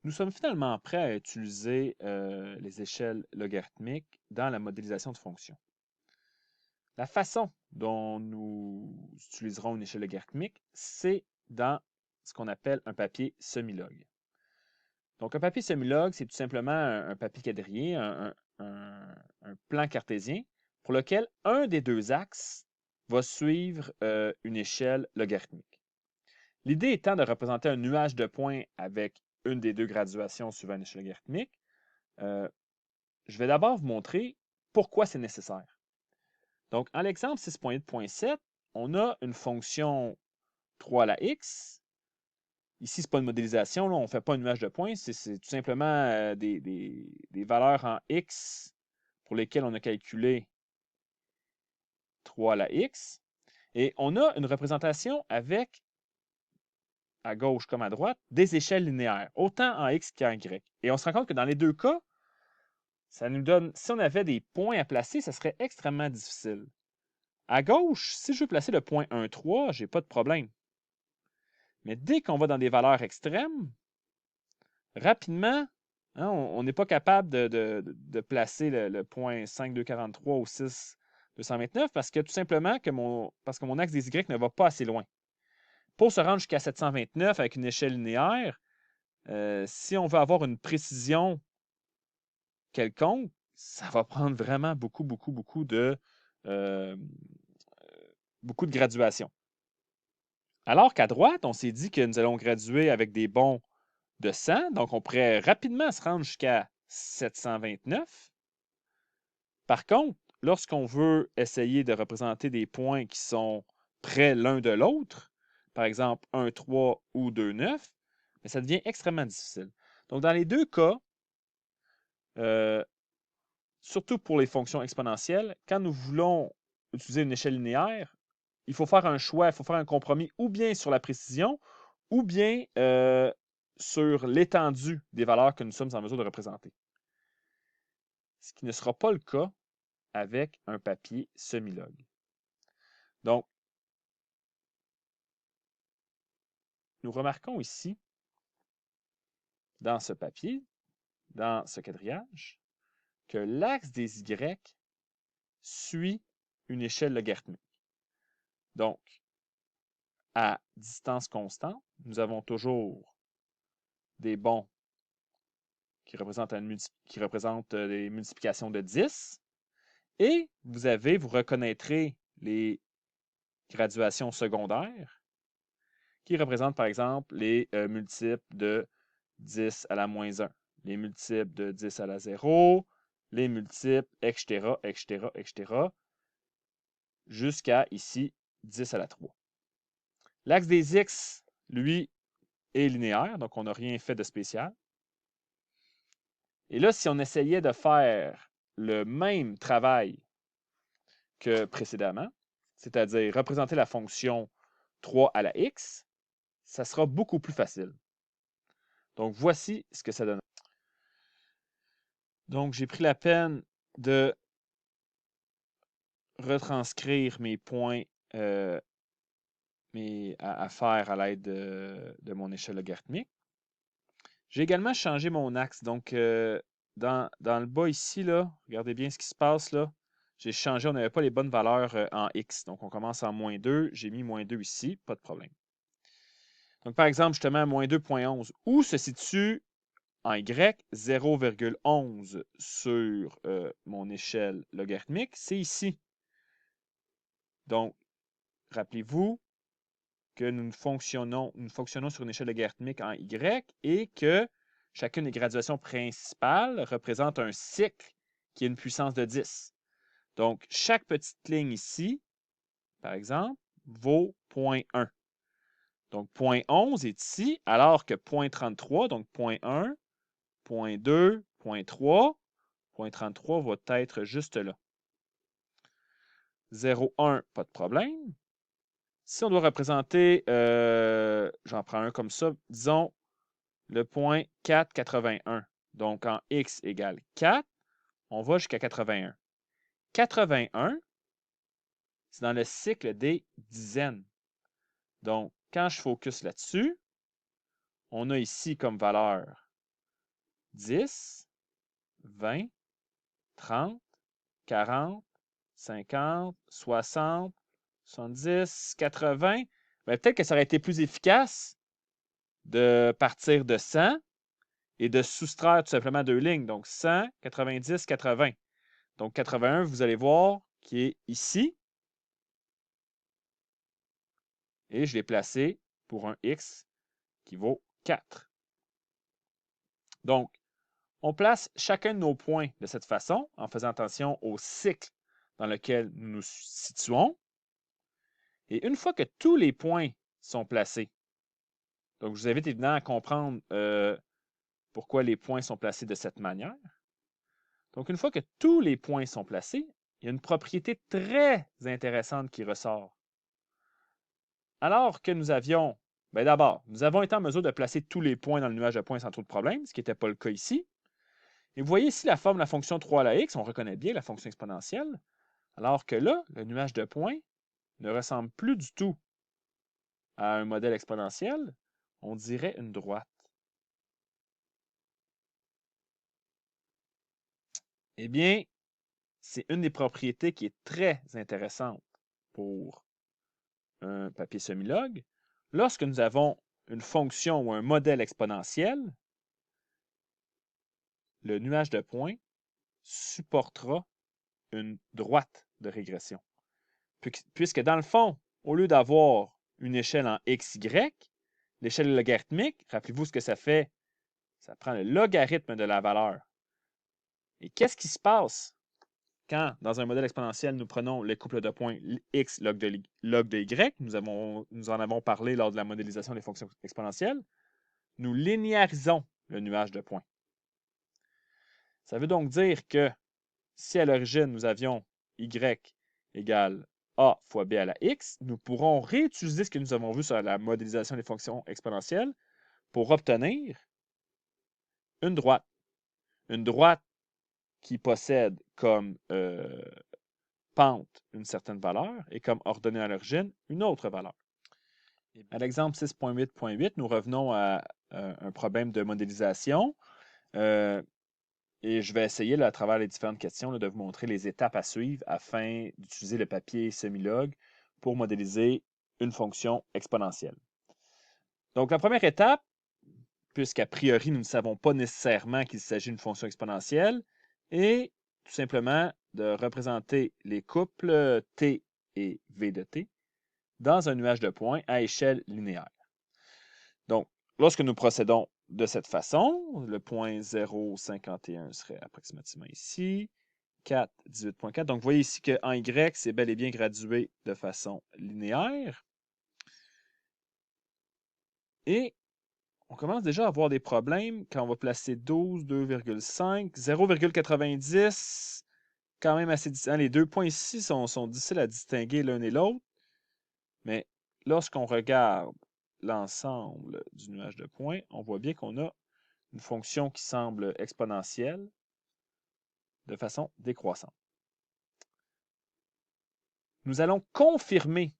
Nous sommes finalement prêts à utiliser les échelles logarithmiques dans la modélisation de fonctions. La façon dont nous utiliserons une échelle logarithmique, c'est dans ce qu'on appelle un papier semi-log. Donc, un papier semi-log, c'est tout simplement un papier quadrillé, un plan cartésien, pour lequel un des deux axes va suivre une échelle logarithmique. L'idée étant de représenter un nuage de points avec une des deux graduations suivant une échelle logarithmique. Je vais d'abord vous montrer pourquoi c'est nécessaire. Donc, en l'exemple 6.8.7, on a une fonction 3 à la x. Ici, ce n'est pas une modélisation, là, on ne fait pas un nuage de points, c'est tout simplement des valeurs en x pour lesquelles on a calculé 3 à la x. Et on a une représentation avec, à gauche comme à droite, des échelles linéaires, autant en x qu'en y. Et on se rend compte que dans les deux cas, ça nous donne, si on avait des points à placer, ça serait extrêmement difficile. À gauche, si je veux placer le point 1, 3, je n'ai pas de problème. Mais dès qu'on va dans des valeurs extrêmes, rapidement, hein, on n'est pas capable de placer le point 5, 243 ou 6, 229 parce que tout simplement parce que mon axe des Y ne va pas assez loin. Pour se rendre jusqu'à 729 avec une échelle linéaire, si on veut avoir une précision quelconque, ça va prendre vraiment beaucoup euh, beaucoup de graduation. Alors qu'à droite, on s'est dit que nous allons graduer avec des bons de 100, donc on pourrait rapidement se rendre jusqu'à 729. Par contre, lorsqu'on veut essayer de représenter des points qui sont près l'un de l'autre, par exemple 1, 3 ou 2, 9, mais ça devient extrêmement difficile. Donc, dans les deux cas, surtout pour les fonctions exponentielles, quand nous voulons utiliser une échelle linéaire, il faut faire un choix, il faut faire un compromis ou bien sur la précision ou bien sur l'étendue des valeurs que nous sommes en mesure de représenter. Ce qui ne sera pas le cas avec un papier semi-log. Donc, nous remarquons ici, dans ce papier, dans ce quadrillage, que l'axe des Y suit une échelle logarithmique. Donc, à distance constante, nous avons toujours des bons qui représentent des multiplications de 10. Et vous reconnaîtrez les graduations secondaires qui représentent, par exemple, les multiples de 10 à la moins 1, les multiples de 10 à la 0, les multiples, etc., etc., etc., jusqu'à ici, 10 à la 3. L'axe des X, lui, est linéaire, donc on n'a rien fait de spécial. Et là, si on essayait de faire le même travail que précédemment, c'est-à-dire représenter la fonction 3 à la x, ça sera beaucoup plus facile. Donc, voici ce que ça donne. Donc, j'ai pris la peine de retranscrire mes points à faire à l'aide de mon échelle logarithmique. J'ai également changé mon axe. Donc, dans le bas ici, là, regardez bien ce qui se passe là. J'ai changé, on n'avait pas les bonnes valeurs en x. Donc, on commence en moins 2. J'ai mis moins 2 ici, pas de problème. Donc, par exemple, justement, moins 2.11. Où se situe en y 0,11 sur mon échelle logarithmique? C'est ici. Donc, rappelez-vous que nous fonctionnons sur une échelle logarithmique en y et que chacune des graduations principales représente un cycle qui a une puissance de 10. Donc, chaque petite ligne ici, par exemple, vaut 0,1. Donc, 0,11 est ici, alors que 0,33, donc 0,1, 0,2, 0,3, 0,33 va être juste là. 0,1, pas de problème. Si on doit représenter, j'en prends un comme ça, disons le point 4,81. Donc, en x égale 4, on va jusqu'à 81. 81, c'est dans le cycle des dizaines. Donc, quand je focus là-dessus, on a ici comme valeur 10, 20, 30, 40, 50, 60, 70, 80. Ben, peut-être que ça aurait été plus efficace de partir de 100 et de soustraire tout simplement deux lignes. Donc 100, 90, 80. Donc 81, vous allez voir, qui est ici. Et je l'ai placé pour un x qui vaut 4. Donc, on place chacun de nos points de cette façon, en faisant attention au cycle dans lequel nous nous situons. Et une fois que tous les points sont placés, donc je vous invite évidemment à comprendre pourquoi les points sont placés de cette manière. Donc, une fois que tous les points sont placés, il y a une propriété très intéressante qui ressort. Alors que nous avions, bien d'abord, nous avons été en mesure de placer tous les points dans le nuage de points sans trop de problème, ce qui n'était pas le cas ici. Et vous voyez ici la forme de la fonction 3 à la x, on reconnaît bien la fonction exponentielle, alors que là, le nuage de points ne ressemble plus du tout à un modèle exponentiel, on dirait une droite. Eh bien, c'est une des propriétés qui est très intéressante pour un papier semi-log. Lorsque nous avons une fonction ou un modèle exponentiel, le nuage de points supportera une droite de régression. Puisque dans le fond, au lieu d'avoir une échelle en x, y, l'échelle logarithmique, rappelez-vous ce que ça fait, ça prend le logarithme de la valeur. Et qu'est-ce qui se passe quand, dans un modèle exponentiel, nous prenons le couple de points x log de y, nous en avons parlé lors de la modélisation des fonctions exponentielles, nous linéarisons le nuage de points. Ça veut donc dire que si à l'origine, nous avions y égale a fois b à la x, nous pourrons réutiliser ce que nous avons vu sur la modélisation des fonctions exponentielles pour obtenir une droite. Une droite qui possède comme pente une certaine valeur et comme ordonnée à l'origine une autre valeur. À l'exemple 6.8.8, nous revenons à un problème de modélisation. Et je vais essayer, là, à travers les différentes questions, là, de vous montrer les étapes à suivre afin d'utiliser le papier semi-log pour modéliser une fonction exponentielle. Donc, la première étape, puisqu'a priori, nous ne savons pas nécessairement qu'il s'agit d'une fonction exponentielle, est tout simplement de représenter les couples t et v de t dans un nuage de points à échelle linéaire. Donc, lorsque nous procédons de cette façon, le point 0,51 serait approximativement ici, 4, 18.4. Donc, vous voyez ici qu'en Y, c'est bel et bien gradué de façon linéaire. Et on commence déjà à avoir des problèmes quand on va placer 12, 2,5, 0,90, quand même assez difficile. Les deux points ici sont difficiles à distinguer l'un et l'autre. Mais lorsqu'on regarde l'ensemble du nuage de points, on voit bien qu'on a une fonction qui semble exponentielle de façon décroissante. Nous allons confirmer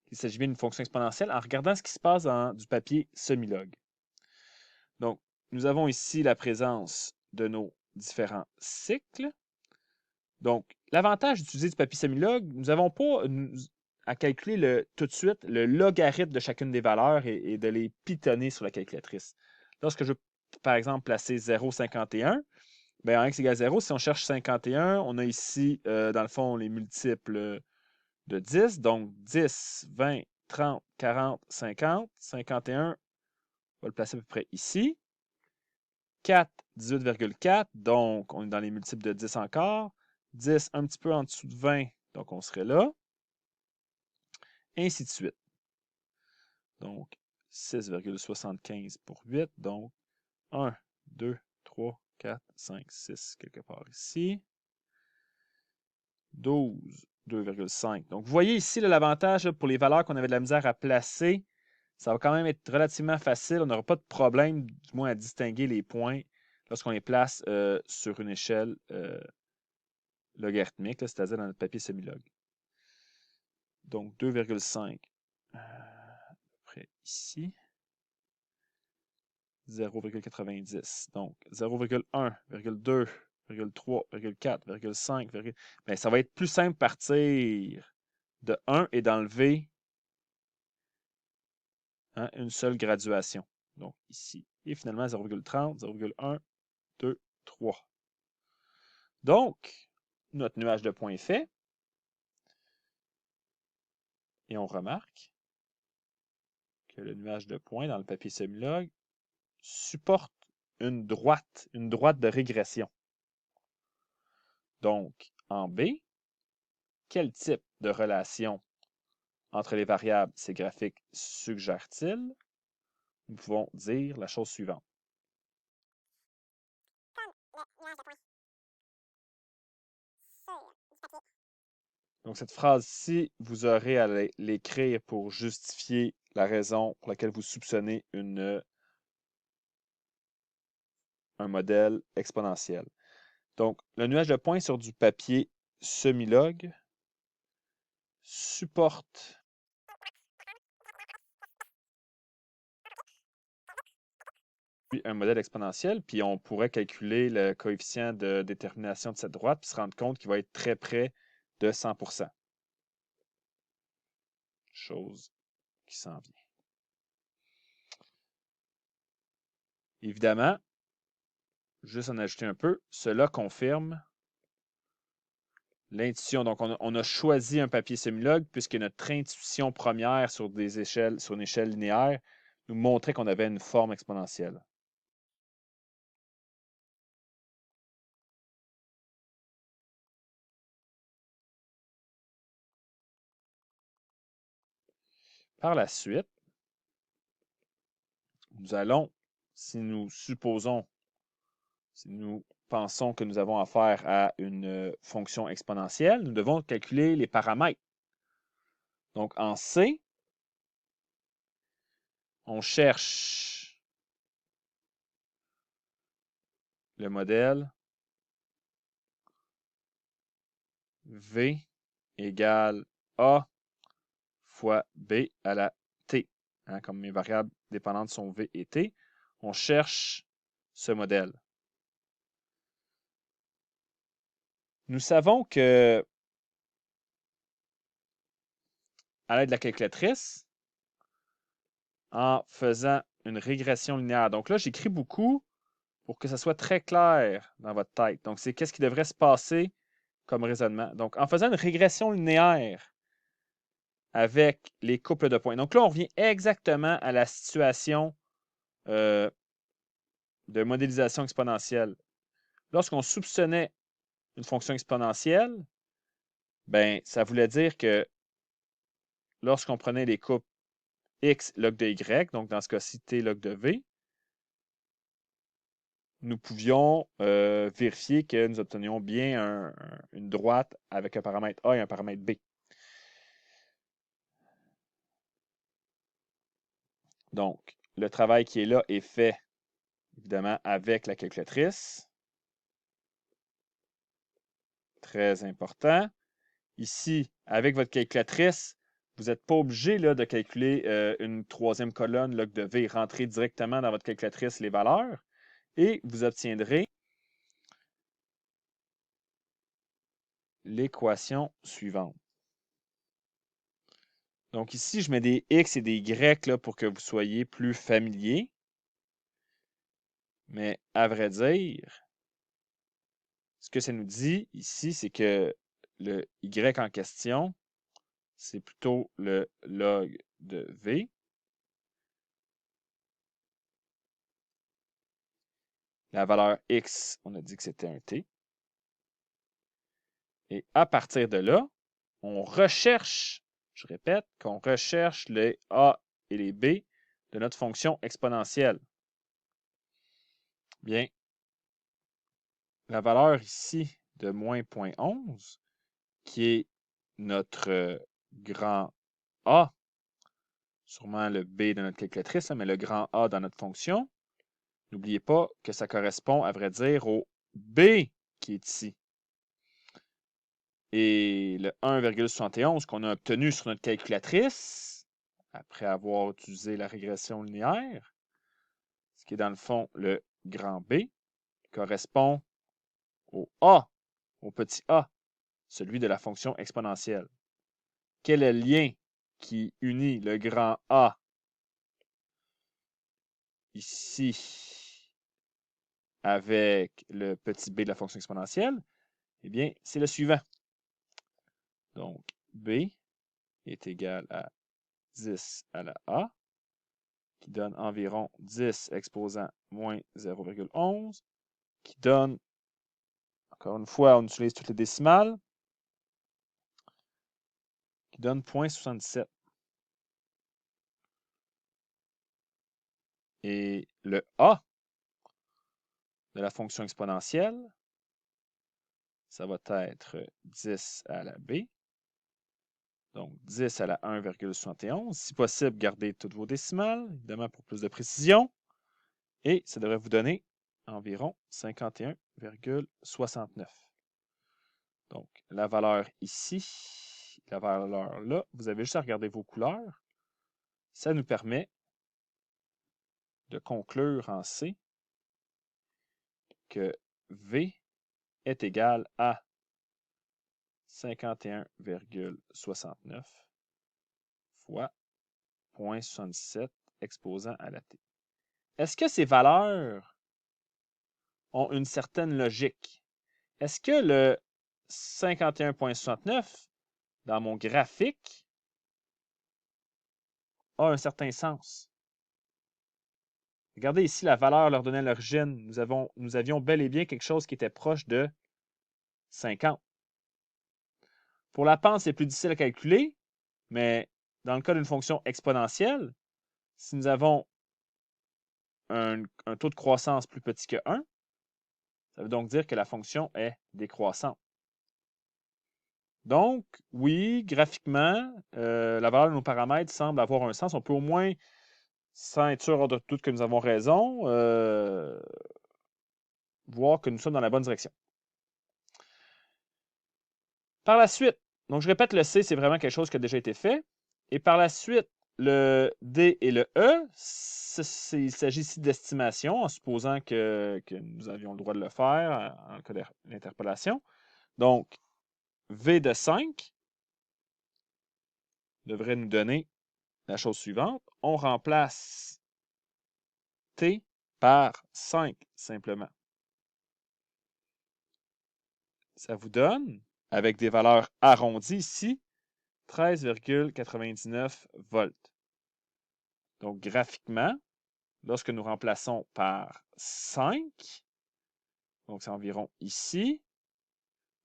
qu'il s'agit bien d'une fonction exponentielle en regardant ce qui se passe dans du papier semi-log. Donc, nous avons ici la présence de nos différents cycles. Donc, l'avantage d'utiliser du papier semi-log, nous n'avons pas à calculer tout de suite le logarithme de chacune des valeurs et de les pitonner sur la calculatrice. Lorsque je veux, par exemple, placer 0,51, bien, en x égale 0, si on cherche 51, on a ici, dans le fond, les multiples de 10. Donc, 10, 20, 30, 40, 50. 51, on va le placer à peu près ici. 4, 18,4. Donc, on est dans les multiples de 10 encore. 10, un petit peu en dessous de 20. Donc, on serait là. Ainsi de suite. Donc, 6,75 pour 8. Donc, 1, 2, 3, 4, 5, 6, quelque part ici. 12, 2,5. Donc, vous voyez ici l'avantage pour les valeurs qu'on avait de la misère à placer. Ça va quand même être relativement facile. On n'aura pas de problème, du moins, à distinguer les points lorsqu'on les place sur une échelle logarithmique, c'est-à-dire dans notre papier semi-log. Donc, 2,5 à peu près ici. 0,90. Donc, 0,1, 2, 3, 4, 5. Bien, ça va être plus simple partir de 1 et d'enlever une seule graduation. Donc, ici. Et finalement, 0,30, 0,1, 2, 3. Donc, notre nuage de points est fait. Et on remarque que le nuage de points dans le papier semi-log supporte une droite de régression. Donc, en B, quel type de relation entre les variables ces graphiques suggèrent-ils? Nous pouvons dire la chose suivante. Donc, cette phrase-ci, vous aurez à l'écrire pour justifier la raison pour laquelle vous soupçonnez un modèle exponentiel. Donc, le nuage de points sur du papier semi-log supporte un modèle exponentiel, puis on pourrait calculer le coefficient de détermination de cette droite, puis se rendre compte qu'il va être très près de 100%. Chose qui s'en vient. Évidemment, juste en ajouter un peu, cela confirme l'intuition. Donc, on a choisi un papier semi-log puisque notre intuition première sur une échelle linéaire nous montrait qu'on avait une forme exponentielle. Par la suite, nous allons, si nous pensons que nous avons affaire à une fonction exponentielle, nous devons calculer les paramètres. Donc, en C, on cherche le modèle V égale A fois B à la T. Comme mes variables dépendantes sont V et T, on cherche ce modèle. Nous savons que, à l'aide de la calculatrice, en faisant une régression linéaire. Donc là, j'écris beaucoup pour que ça soit très clair dans votre tête. Donc, c'est qu'est-ce qui devrait se passer comme raisonnement. Donc, en faisant une régression linéaire avec les couples de points. Donc là, on revient exactement à la situation de modélisation exponentielle. Lorsqu'on soupçonnait une fonction exponentielle, ben, ça voulait dire que lorsqu'on prenait les couples x log de y, donc dans ce cas-ci t log de v, nous pouvions vérifier que nous obtenions bien une droite avec un paramètre A et un paramètre B. Donc, le travail qui est là est fait, évidemment, avec la calculatrice. Très important. Ici, avec votre calculatrice, vous n'êtes pas obligé là, de calculer une troisième colonne log de V. Rentrez directement dans votre calculatrice les valeurs et vous obtiendrez l'équation suivante. Donc ici, je mets des X et des Y là, pour que vous soyez plus familiers. Mais à vrai dire, ce que ça nous dit ici, c'est que le Y en question, c'est plutôt le log de V. La valeur X, on a dit que c'était un T. Et à partir de là, on recherche, je répète, qu'on recherche les A et les B de notre fonction exponentielle. Bien, la valeur ici de moins 0,11, qui est notre grand A, sûrement le B de notre calculatrice, mais le grand A dans notre fonction, n'oubliez pas que ça correspond, à vrai dire, au B qui est ici. Et le 1,71 qu'on a obtenu sur notre calculatrice, après avoir utilisé la régression linéaire, ce qui est dans le fond le grand B, correspond au A, au petit a, celui de la fonction exponentielle. Quel est le lien qui unit le grand A ici avec le petit b de la fonction exponentielle? Eh bien, c'est le suivant. Donc, b est égal à 10 à la a, qui donne environ 10 exposant moins 0,11, qui donne, encore une fois, on utilise toutes les décimales, qui donne 0,77. Et le a de la fonction exponentielle, ça va être 10 à la b. Donc, 10 à la 1,71. Si possible, gardez toutes vos décimales, évidemment pour plus de précision. Et ça devrait vous donner environ 51,69. Donc, la valeur ici, la valeur là, vous avez juste à regarder vos couleurs. Ça nous permet de conclure en C que V est égal à 51,69 fois 0,67 exposant à la T. Est-ce que ces valeurs ont une certaine logique? Est-ce que le 51,69 dans mon graphique a un certain sens? Regardez ici, la valeur leur donnait l'origine. Nous avions bel et bien quelque chose qui était proche de 50. Pour la pente, c'est plus difficile à calculer, mais dans le cas d'une fonction exponentielle, si nous avons un taux de croissance plus petit que 1, ça veut donc dire que la fonction est décroissante. Donc, oui, graphiquement, la valeur de nos paramètres semble avoir un sens. On peut au moins, sans être sûr de tout que nous avons raison, voir que nous sommes dans la bonne direction. Par la suite, donc je répète, le C, c'est vraiment quelque chose qui a déjà été fait. Et par la suite, le D et le E, il s'agit ici d'estimation, en supposant que nous avions le droit de le faire en cas d'interpolation. Donc, V de 5 devrait nous donner la chose suivante. On remplace T par 5, simplement. Ça vous donne, avec des valeurs arrondies ici, 13,99 volts. Donc, graphiquement, lorsque nous remplaçons par 5, donc c'est environ ici,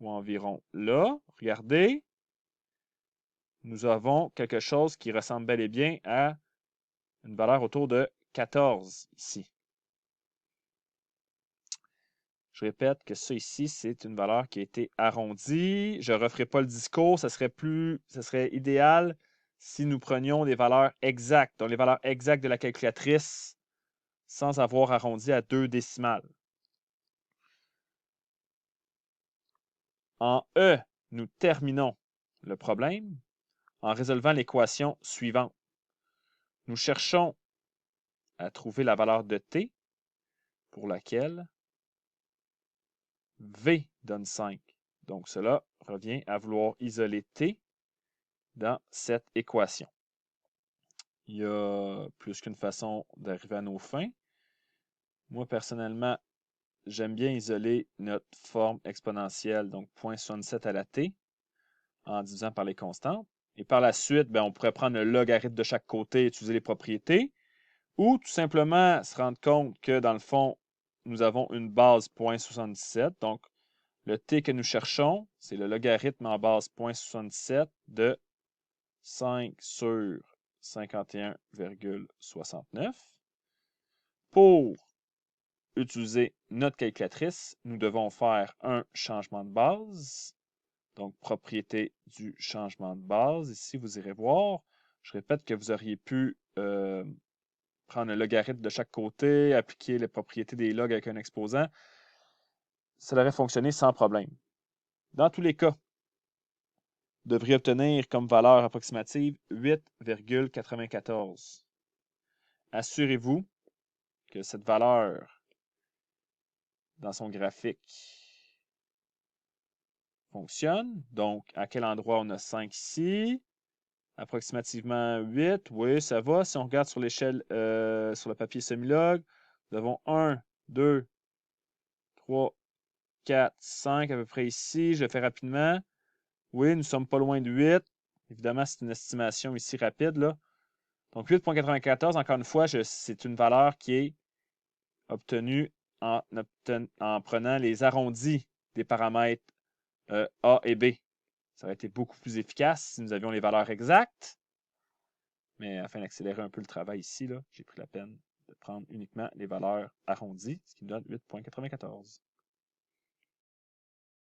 ou environ là, regardez, nous avons quelque chose qui ressemble bel et bien à une valeur autour de 14 ici. Je répète que ça ici, c'est une valeur qui a été arrondie. Je ne referai pas le discours, ça serait idéal si nous prenions des valeurs exactes, donc les valeurs exactes de la calculatrice sans avoir arrondi à 2 décimales. En E, nous terminons le problème en résolvant l'équation suivante. Nous cherchons à trouver la valeur de T pour laquelle V donne 5. Donc, cela revient à vouloir isoler T dans cette équation. Il y a plus qu'une façon d'arriver à nos fins. Moi, personnellement, j'aime bien isoler notre forme exponentielle, donc 0,67 à la T, en divisant par les constantes. Et par la suite, on pourrait prendre le logarithme de chaque côté et utiliser les propriétés, ou tout simplement se rendre compte que, dans le fond, nous avons une base 0,77. Donc, le t que nous cherchons, c'est le logarithme en base 0,77 de 5 sur 51,69. Pour utiliser notre calculatrice, nous devons faire un changement de base. Donc, propriété du changement de base. Ici, vous irez voir. Je répète que vous auriez pu prendre le logarithme de chaque côté, appliquer les propriétés des logs avec un exposant. Ça aurait fonctionné sans problème. Dans tous les cas, vous devriez obtenir comme valeur approximative 8,94. Assurez-vous que cette valeur dans son graphique fonctionne. Donc, à quel endroit on a 5 ici? Approximativement 8. Oui, ça va. Si on regarde sur l'échelle, sur le papier semi-log, nous avons 1, 2, 3, 4, 5 à peu près ici. Je le fais rapidement. Oui, nous ne sommes pas loin de 8. Évidemment, c'est une estimation ici rapide, là. Donc, 8,94, encore une fois, c'est une valeur qui est obtenue en prenant les arrondis des paramètres A et B. Ça aurait été beaucoup plus efficace si nous avions les valeurs exactes. Mais afin d'accélérer un peu le travail ici, j'ai pris la peine de prendre uniquement les valeurs arrondies, ce qui me donne 8,94.